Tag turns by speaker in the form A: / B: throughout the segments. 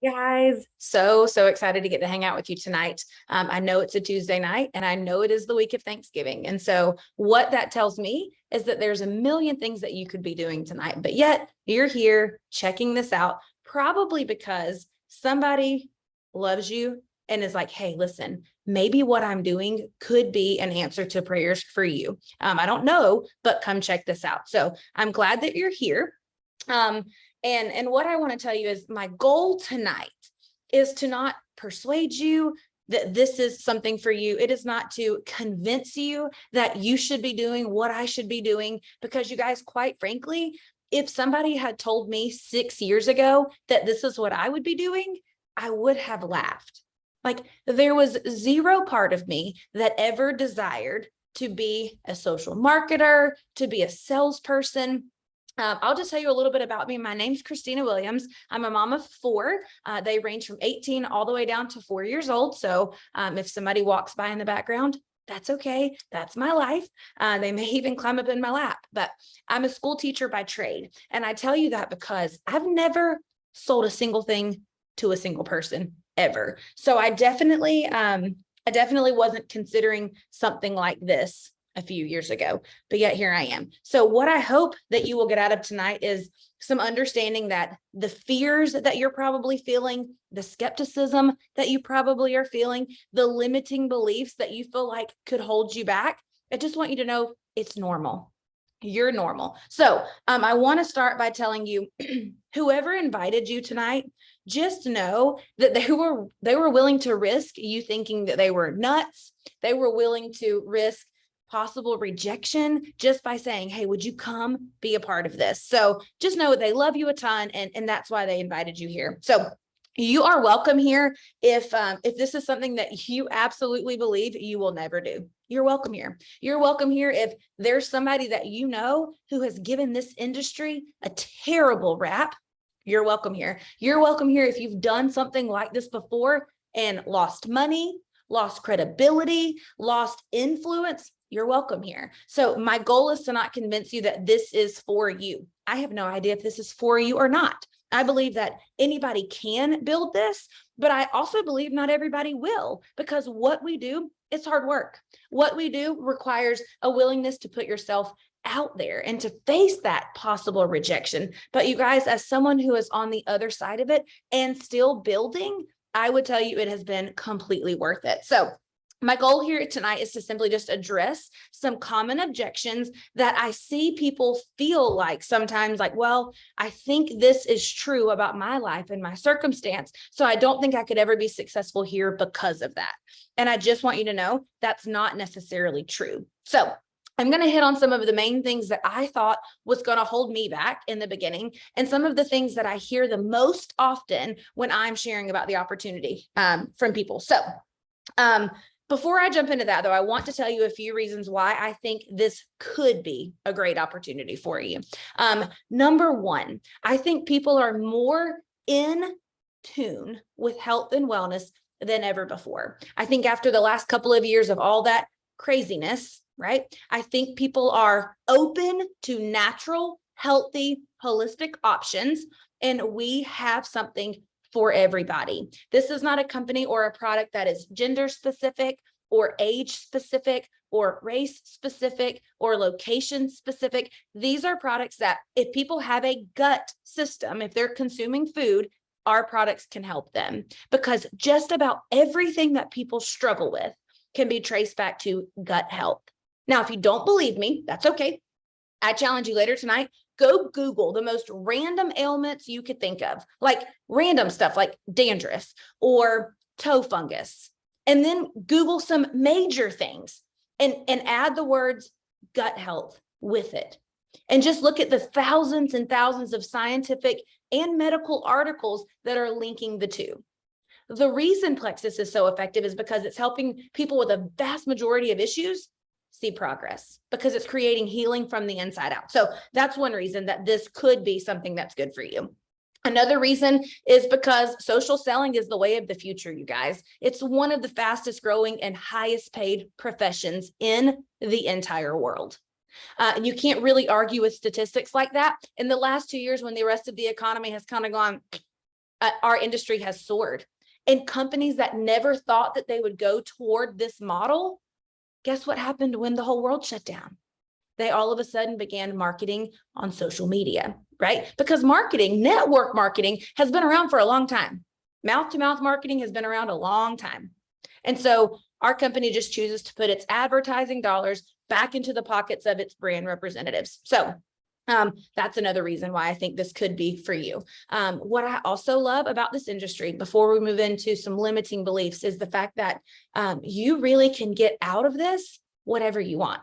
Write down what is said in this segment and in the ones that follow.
A: Guys, so excited to get to hang out with you tonight. I know it's a Tuesday night and I know it is the week of Thanksgiving. And so what that tells me is that there's a million things that you could be doing tonight, but yet you're here checking this out, probably because somebody loves you and is like, hey, listen, maybe what I'm doing could be an answer to prayers for you. I don't know, but come check this out. So I'm glad that you're here. Um, and what I want to tell you is my goal tonight is to not persuade you that this is something for you. It is not to convince you that you should be doing what I should be doing, because you guys, quite frankly, if somebody had told me 6 years ago that this is what I would be doing, I would have laughed. Like, there was zero part of me that ever desired to be a social marketer, to be a salesperson. I'll just tell you a little bit about me. My name's Christina Williams. I'm a mom of four. They range from 18 all the way down to 4 years old. So if somebody walks by in the background, that's okay. That's my life. They may even climb up in my lap, but I'm a school teacher by trade. And I tell you that because I've never sold a single thing to a single person ever. So I definitely wasn't considering something like this a few years ago, but yet here I am. So what I hope that you will get out of tonight is some understanding that the fears that you're probably feeling, the skepticism that you probably are feeling, the limiting beliefs that you feel like could hold you back, I just want you to know it's normal. You're normal. So I want to start by telling you, whoever invited you tonight, just know that they were willing to risk you thinking that they were nuts. They were willing to risk possible rejection just by saying, hey, would you come be a part of this? So just know they love you a ton, and that's why they invited you here. So you are welcome here. If this is something that you absolutely believe you will never do, you're welcome here. You're welcome here. If there's somebody that you know who has given this industry a terrible rap, you're welcome here. You're welcome here if you've done something like this before and lost money, lost credibility, lost influence. You're welcome here. So my goal is to not convince you that this is for you. I have no idea if this is for you or not. I believe that anybody can build this, but I also believe not everybody will, because what we do is hard work. What we do requires a willingness to put yourself out there and to face that possible rejection. But you guys, as someone who is on the other side of it and still building, I would tell you it has been completely worth it. So my goal here tonight is to simply just address some common objections that I see people feel like sometimes, like, well, I think this is true about my life and my circumstance, so I don't think I could ever be successful here because of that. And I just want you to know that's not necessarily true. So I'm going to hit on some of the main things that I thought was going to hold me back in the beginning, and some of the things that I hear the most often when I'm sharing about the opportunity from people. So before I jump into that, though, I want to tell you a few reasons why I think this could be a great opportunity for you. Number one, I think people are more in tune with health and wellness than ever before. I think after the last couple of years of all that craziness, right? I think people are open to natural, healthy, holistic options, and we have something for everybody. This is not a company or a product that is gender specific or age specific or race specific or location specific. These are products that if people have a gut system, if they're consuming food, our products can help them, because just about everything that people struggle with can be traced back to gut health. Now, if you don't believe me, that's okay. I challenge you later tonight, go Google the most random ailments you could think of, like random stuff like dandruff or toe fungus, and then Google some major things and add the words gut health with it. And just look at the thousands and thousands of scientific and medical articles that are linking the two. The reason Plexus is so effective is because it's helping people with a vast majority of issues see progress, because it's creating healing from the inside out. So that's one reason that this could be something that's good for you. Another reason is because social selling is the way of the future, you guys. It's one of the fastest growing and highest paid professions in the entire world. You can't really argue with statistics like that. In the last 2 years, when the rest of the economy has kind of gone our industry has soared. And companies that never thought that they would go toward this model, guess what happened when the whole world shut down? They all of a sudden began marketing on social media, right? Because marketing, network marketing, has been around for a long time. Mouth-to-mouth marketing has been around a long time. And so our company just chooses to put its advertising dollars back into the pockets of its brand representatives. So that's another reason why I think this could be for you. What I also love about this industry, before we move into some limiting beliefs, is the fact that you really can get out of this whatever you want.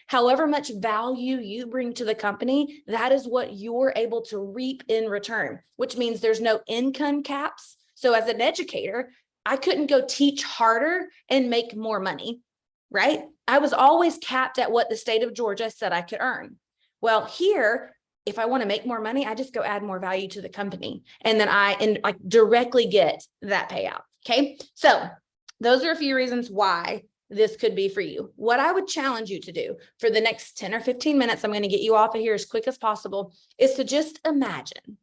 A: However much value you bring to the company, that is what you're able to reap in return, which means there's no income caps. So as an educator, I couldn't go teach harder and make more money, right? I was always capped at what the state of Georgia said I could earn. Well, here, if I want to make more money, I just go add more value to the company. And then I directly get that payout. Okay. So those are a few reasons why this could be for you. What I would challenge you to do for the next 10 or 15 minutes, I'm going to get you off of here as quick as possible, is to just imagine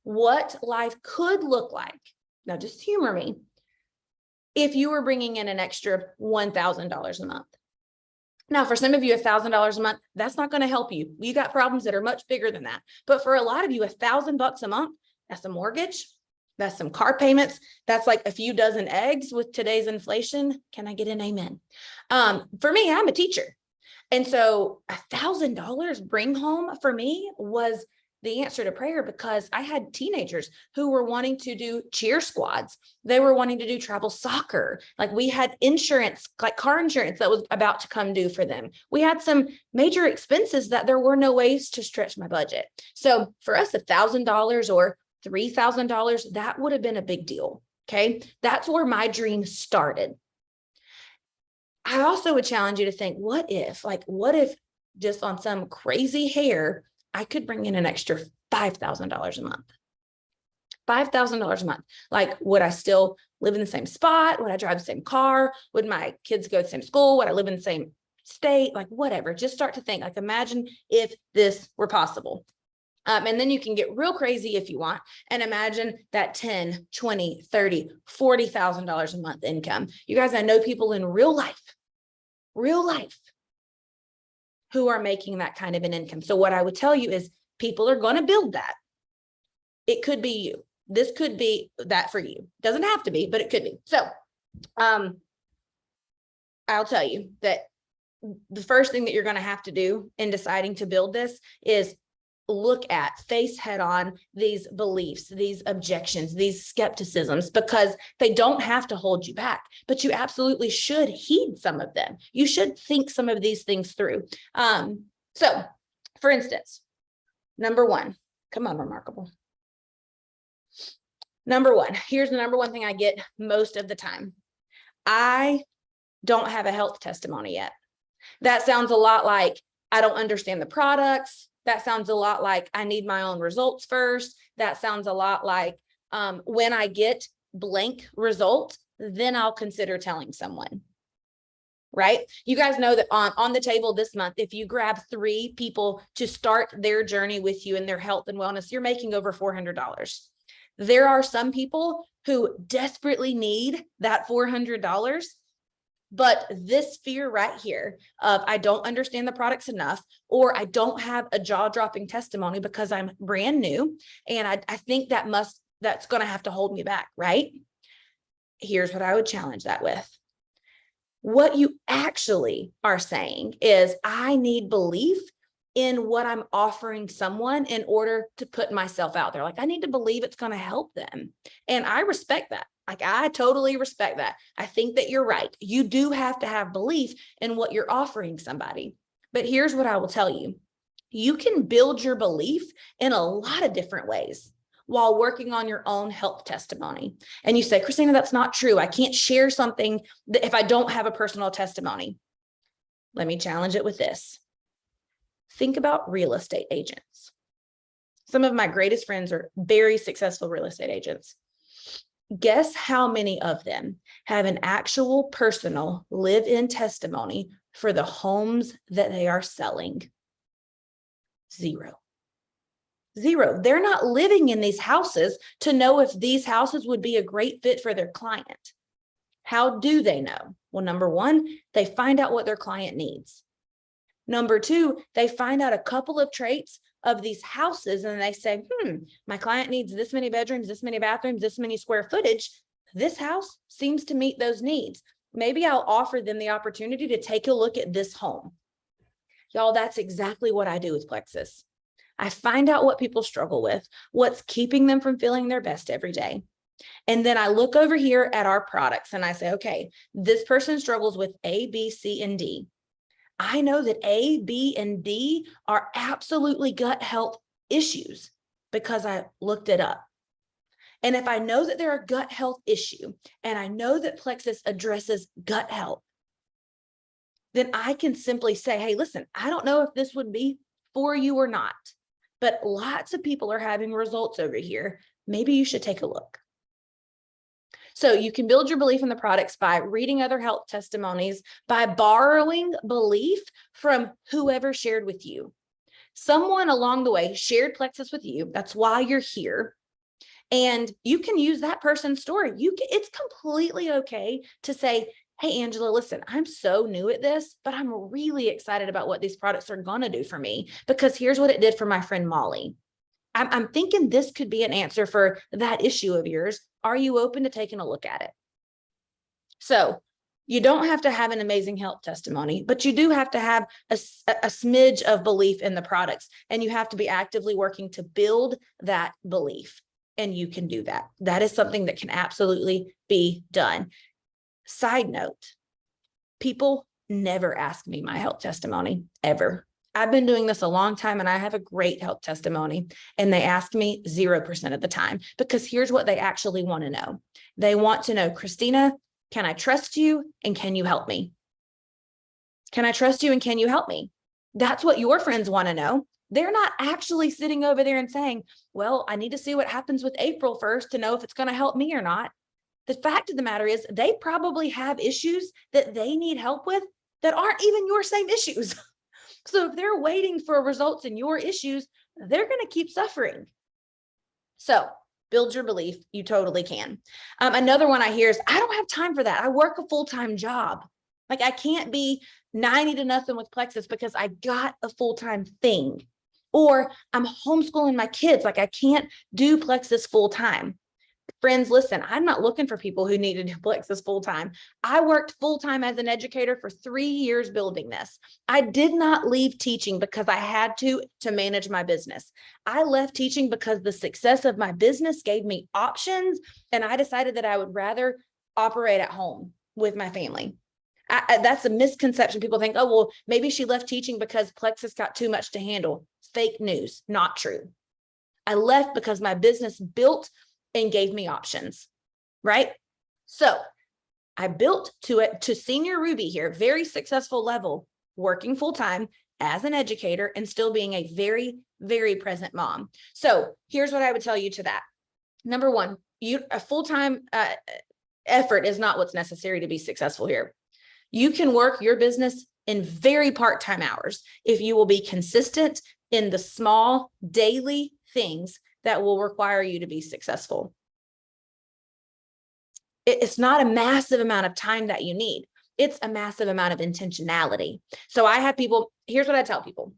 A: what life could look like. Now, just humor me. If you were bringing in an extra $1,000 a month. Now, for some of you, $1,000 a month, that's not going to help you. You got problems that are much bigger than that. But for a lot of you, $1,000 a month, that's a mortgage. That's some car payments. That's like a few dozen eggs with today's inflation. Can I get an amen? For me, I'm a teacher. And so $1,000 bring home for me was the answer to prayer, because I had teenagers who were wanting to do cheer squads. They were wanting to do travel soccer. Like, we had insurance, like car insurance, that was about to come due for them. We had some major expenses that there were no ways to stretch my budget. So for us, $1,000 or $3,000, that would have been a big deal. Okay. That's where my dream started. I also would challenge you to think, what if just on some crazy hair, I could bring in an extra $5,000 a month. $5,000 a month. Like, would I still live in the same spot? Would I drive the same car? Would my kids go to the same school? Would I live in the same state? Like, whatever. Just start to think, like, imagine if this were possible. And then you can get real crazy if you want, and imagine that $10, $20, $30, $40,000 a month income. You guys, I know people in real life, who are making that kind of an income. So what I would tell you is, people are going to build that. It could be you. This could be that for you. Doesn't have to be, but it could be. So I'll tell you that the first thing that you're going to have to do in deciding to build this is face head on these beliefs, these objections, these skepticisms, because they don't have to hold you back, but you absolutely should heed some of them. You should think some of these things through. So for instance, number one, come on, Remarkable. Number one, here's the number one thing I get most of the time. I don't have a health testimony yet. That sounds a lot like, I don't understand the products. That sounds a lot like, I need my own results first. That sounds a lot like, when I get blank result, then I'll consider telling someone, right? You guys know that on the table this month, if you grab 3 people to start their journey with you in their health and wellness, you're making over $400. There are some people who desperately need that $400. But this fear right here of, I don't understand the products enough, or I don't have a jaw-dropping testimony because I'm brand new, and I think that's going to have to hold me back, right? Here's what I would challenge that with. What you actually are saying is, I need belief in what I'm offering someone in order to put myself out there. Like, I need to believe it's going to help them. And I respect that. Like, I totally respect that. I think that you're right. You do have to have belief in what you're offering somebody. But here's what I will tell you. You can build your belief in a lot of different ways while working on your own health testimony. And you say, Christina, that's not true. I can't share something if I don't have a personal testimony. Let me challenge it with this. Think about real estate agents. Some of my greatest friends are very successful real estate agents. Guess how many of them have an actual personal live-in testimony for the homes that they are selling? 0. Zero. They're not living in these houses to know if these houses would be a great fit for their client. How do they know? Well, number one, they find out what their client needs. Number two, they find out a couple of traits of these houses and they say, my client needs this many bedrooms, this many bathrooms, this many square footage. This house seems to meet those needs. Maybe I'll offer them the opportunity to take a look at this home. Y'all, that's exactly what I do with Plexus. I find out what people struggle with, what's keeping them from feeling their best every day. And then I look over here at our products and I say, okay, this person struggles with A, B, C, and D. I know that A, B, and D are absolutely gut health issues because I looked it up. And if I know that they're a gut health issue and I know that Plexus addresses gut health, then I can simply say, hey, listen, I don't know if this would be for you or not, but lots of people are having results over here. Maybe you should take a look. So you can build your belief in the products by reading other health testimonies, by borrowing belief from whoever shared with you. Someone along the way shared Plexus with you. That's why you're here. And you can use that person's story. It's completely okay to say, hey, Angela, listen, I'm so new at this, but I'm really excited about what these products are going to do for me because here's what it did for my friend Molly. I'm thinking this could be an answer for that issue of yours. Are you open to taking a look at it? So you don't have to have an amazing health testimony, but you do have to have a smidge of belief in the products, and you have to be actively working to build that belief. And you can do that. That is something that can absolutely be done. Side note, people never ask me my health testimony, ever. I've been doing this a long time and I have a great health testimony, and they ask me 0% of the time because here's what they actually want to know. They want to know, Christina, can I trust you and can you help me? Can I trust you and can you help me? That's what your friends want to know. They're not actually sitting over there and saying, well, I need to see what happens with April first to know if it's going to help me or not. The fact of the matter is they probably have issues that they need help with that aren't even your same issues. So if they're waiting for results in your issues, they're going to keep suffering. So build your belief. You totally can. Another one I hear is, I don't have time for that. I work a full-time job. Like I can't be 90 to nothing with Plexus because I got a full-time thing. Or I'm homeschooling my kids. Like I can't do Plexus full-time. Friends, listen, I'm not looking for people who need to do Plexus full-time. I worked full-time as an educator for 3 years building this. I did not leave teaching because I had to manage my business. I left teaching because the success of my business gave me options, and I decided that I would rather operate at home with my family. That's a misconception. People think, oh, well, maybe she left teaching because Plexus got too much to handle. Fake news, not true. I left because my business built and gave me options, right? So I built to senior Ruby here, very successful level, working full-time as an educator and still being a very, very present mom. So here's what I would tell you to that. Number one, a full-time effort is not what's necessary to be successful here. You can work your business in very part-time hours if you will be consistent in the small daily things that will require you to be successful. It's not a massive amount of time that you need. It's a massive amount of intentionality. So I have people, here's what I tell people.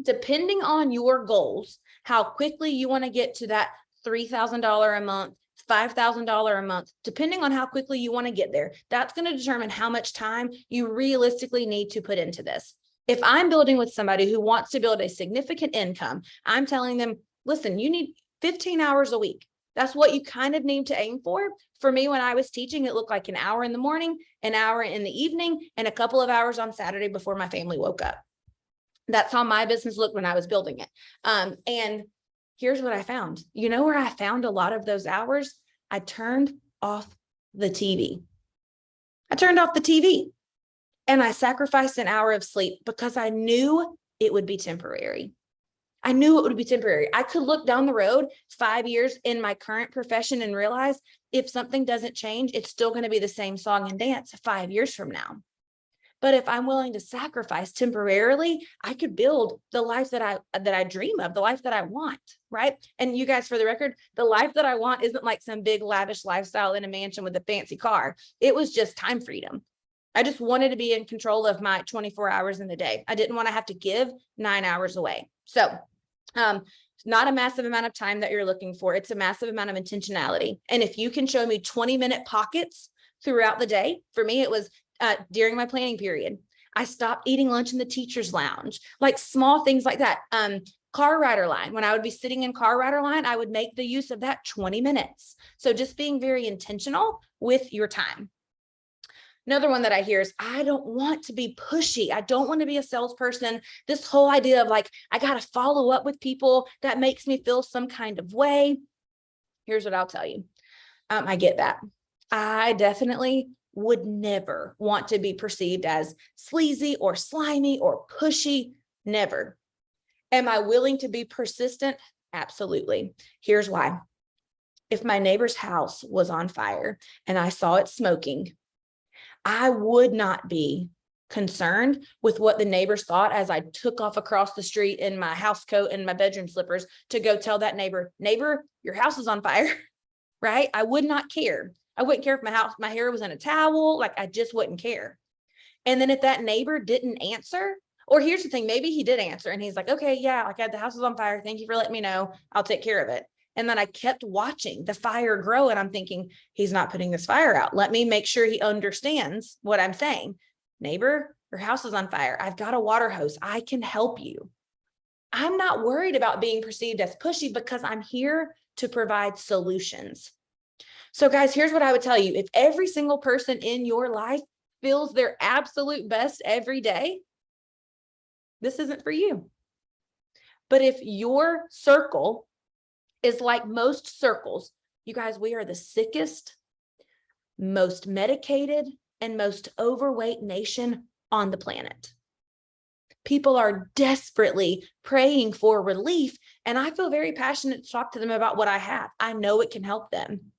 A: Depending on your goals, how quickly you want to get to that $3,000 a month, $5,000 a month, depending on how quickly you want to get there, that's going to determine how much time you realistically need to put into this. If I'm building with somebody who wants to build a significant income, I'm telling them, listen, you need 15 hours a week. That's what you kind of need to aim for. For me, when I was teaching, it looked like an hour in the morning, an hour in the evening, and a couple of hours on Saturday before my family woke up. That's how my business looked when I was building it. And here's what I found. You know where I found a lot of those hours? I turned off the TV. I turned off the TV and I sacrificed an hour of sleep because I knew it would be temporary. I knew it would be temporary. I could look down the road 5 years in my current profession and realize if something doesn't change, it's still going to be the same song and dance 5 years from now. But if I'm willing to sacrifice temporarily, I could build the life that I dream of, the life that I want, right? And you guys, for the record, the life that I want isn't like some big lavish lifestyle in a mansion with a fancy car. It was just time freedom. I just wanted to be in control of my 24 hours in the day. I didn't want to have to give 9 hours away. So, not a massive amount of time that you're looking for. It's a massive amount of intentionality. And if you can show me 20-minute pockets throughout the day, for me, it was during my planning period. I stopped eating lunch in the teacher's lounge, like small things like that. Car rider line. When I would be sitting in car rider line, I would make the use of that 20 minutes. So just being very intentional with your time. Another one that I hear is, I don't want to be pushy. I don't want to be a salesperson. This whole idea of like, I got to follow up with people, that makes me feel some kind of way. Here's what I'll tell you. I get that. I definitely would never want to be perceived as sleazy or slimy or pushy. Never. Am I willing to be persistent? Absolutely. Here's why. If my neighbor's house was on fire and I saw it smoking, I would not be concerned with what the neighbors thought as I took off across the street in my house coat and my bedroom slippers to go tell that neighbor, your house is on fire, right? I would not care. I wouldn't care if my hair was in a towel, like I just wouldn't care. And then if that neighbor didn't answer, or here's the thing, maybe he did answer and he's like, okay, yeah, like the house is on fire. Thank you for letting me know. I'll take care of it. And then I kept watching the fire grow and I'm thinking, he's not putting this fire out. Let me make sure he understands what I'm saying. Neighbor, your house is on fire. I've got a water hose. I can help you. I'm not worried about being perceived as pushy because I'm here to provide solutions. So guys, here's what I would tell you. If every single person in your life feels their absolute best every day, this isn't for you. But if your circle is like most circles, you guys, we are the sickest, most medicated, and most overweight nation on the planet. People are desperately praying for relief, and I feel very passionate to talk to them about what I have. I know it can help them.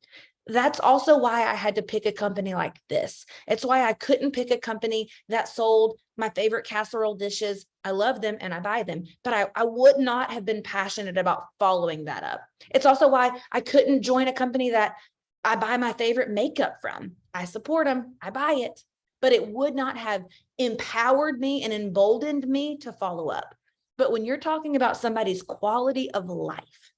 A: That's also why I had to pick a company like this. It's why I couldn't pick a company that sold my favorite casserole dishes. I love them and I buy them, but I would not have been passionate about following that up. It's also why I couldn't join a company that I buy my favorite makeup from. I support them, I buy it, but it would not have empowered me and emboldened me to follow up. But when you're talking about somebody's quality of life,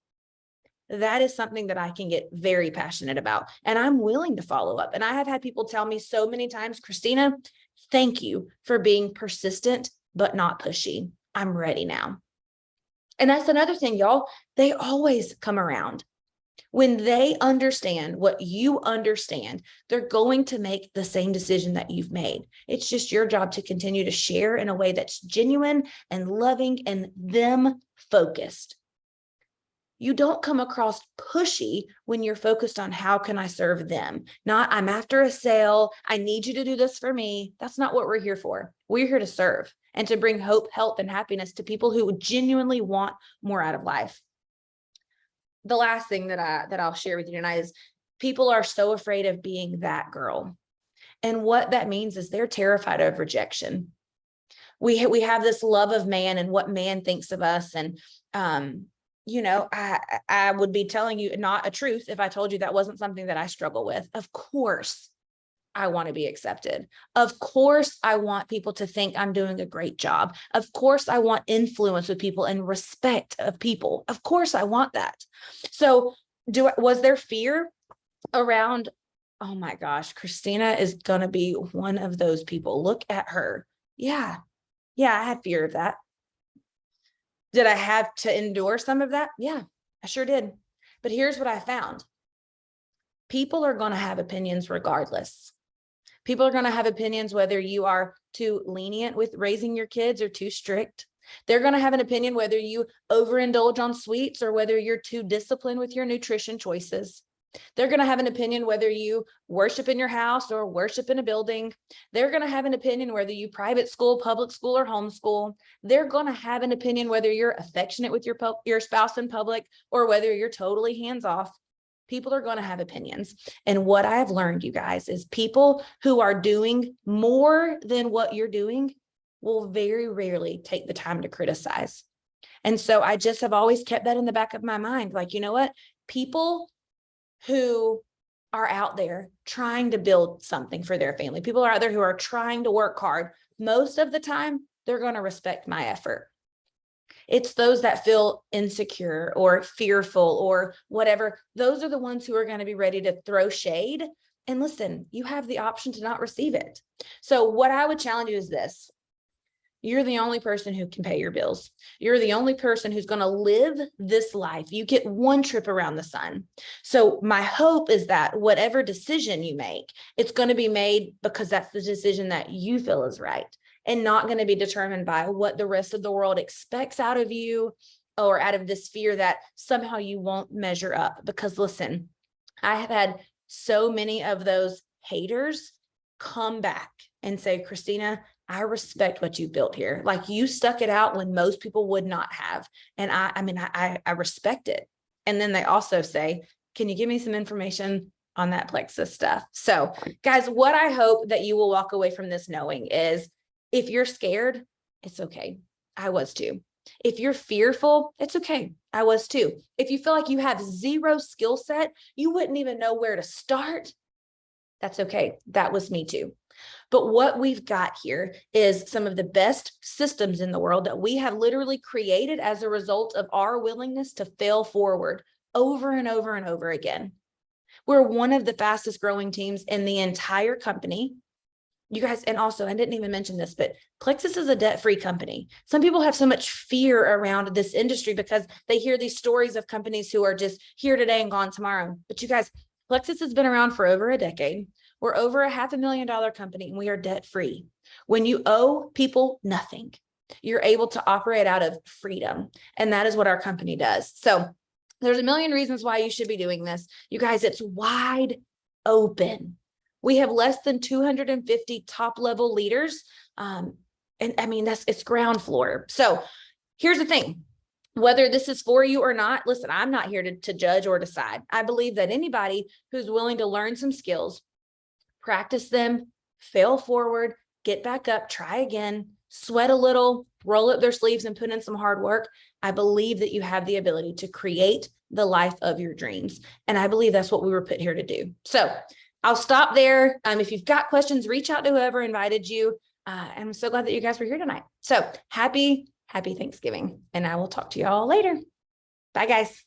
A: that is something that I can get very passionate about, and I'm willing to follow up. And I have had people tell me so many times, Christina, thank you for being persistent, but not pushy. I'm ready now. And that's another thing, y'all. They always come around. When they understand what you understand, they're going to make the same decision that you've made. It's just your job to continue to share in a way that's genuine and loving and them focused. You don't come across pushy when you're focused on how can I serve them? Not I'm after a sale. I need you to do this for me. That's not what we're here for. We're here to serve and to bring hope, health, and happiness to people who genuinely want more out of life. The last thing that I'll share with you tonight is people are so afraid of being that girl. And what that means is they're terrified of rejection. We have this love of man and what man thinks of us. And, I would be telling you not a truth if I told you that wasn't something that I struggle with. Of course, I want to be accepted. Of course, I want people to think I'm doing a great job. Of course, I want influence with people and respect of people. Of course, I want that. So was there fear around, oh my gosh, Christina is going to be one of those people. Look at her. Yeah, I had fear of that. Did I have to endure some of that? Yeah, I sure did. But here's what I found. People are going to have opinions regardless. People are going to have opinions whether you are too lenient with raising your kids or too strict. They're going to have an opinion whether you overindulge on sweets or whether you're too disciplined with your nutrition choices. They're going to have an opinion whether you worship in your house or worship in a building. They're going to have an opinion whether you private school, public school, or homeschool. They're going to have an opinion whether you're affectionate with your spouse in public or whether you're totally hands off. people are going to have opinions. And what I have learned, you guys, is people who are doing more than what you're doing will very rarely take the time to criticize. And so I just have always kept that in the back of my mind. Like, you know what? People who are out there trying to build something for their family, people are out there who are trying to work hard, most of the time, they're going to respect my effort. It's those that feel insecure or fearful or whatever. Those are the ones who are going to be ready to throw shade. And listen, you have the option to not receive it. So what I would challenge you is this. You're the only person who can pay your bills. You're the only person who's going to live this life. You get one trip around the sun. So my hope is that whatever decision you make, it's going to be made because that's the decision that you feel is right, and not going to be determined by what the rest of the world expects out of you or out of this fear that somehow you won't measure up. Because listen, I have had so many of those haters come back and say, Christina, I respect what you built here. Like, you stuck it out when most people would not have. And I respect it. And then they also say, can you give me some information on that plexus stuff? So guys, what I hope that you will walk away from this knowing is, if you're scared, it's okay. I was too. If you're fearful, it's okay. I was too. If you feel like you have zero skill set, you wouldn't even know where to start, that's okay. That was me too. But what we've got here is some of the best systems in the world that we have literally created as a result of our willingness to fail forward over and over and over again. We're one of the fastest growing teams in the entire company. You guys, and also, I didn't even mention this, but Plexus is a debt-free company. Some people have so much fear around this industry because they hear these stories of companies who are just here today and gone tomorrow. But you guys, Plexus has been around for over a decade. We're over a $500,000 company and we are debt-free. When you owe people nothing, you're able to operate out of freedom. And that is what our company does. So there's a million reasons why you should be doing this. You guys, it's wide open. We have less than 250 top level leaders. And I mean, it's ground floor. So here's the thing. Whether this is for you or not, listen, I'm not here to judge or decide. I believe that anybody who's willing to learn some skills, practice them, fail forward, get back up, try again, sweat a little, roll up their sleeves and put in some hard work. I believe that you have the ability to create the life of your dreams. And I believe that's what we were put here to do. So I'll stop there. If you've got questions, reach out to whoever invited you. I'm so glad that you guys were here tonight. So happy Thanksgiving. And I will talk to you all later. Bye, guys.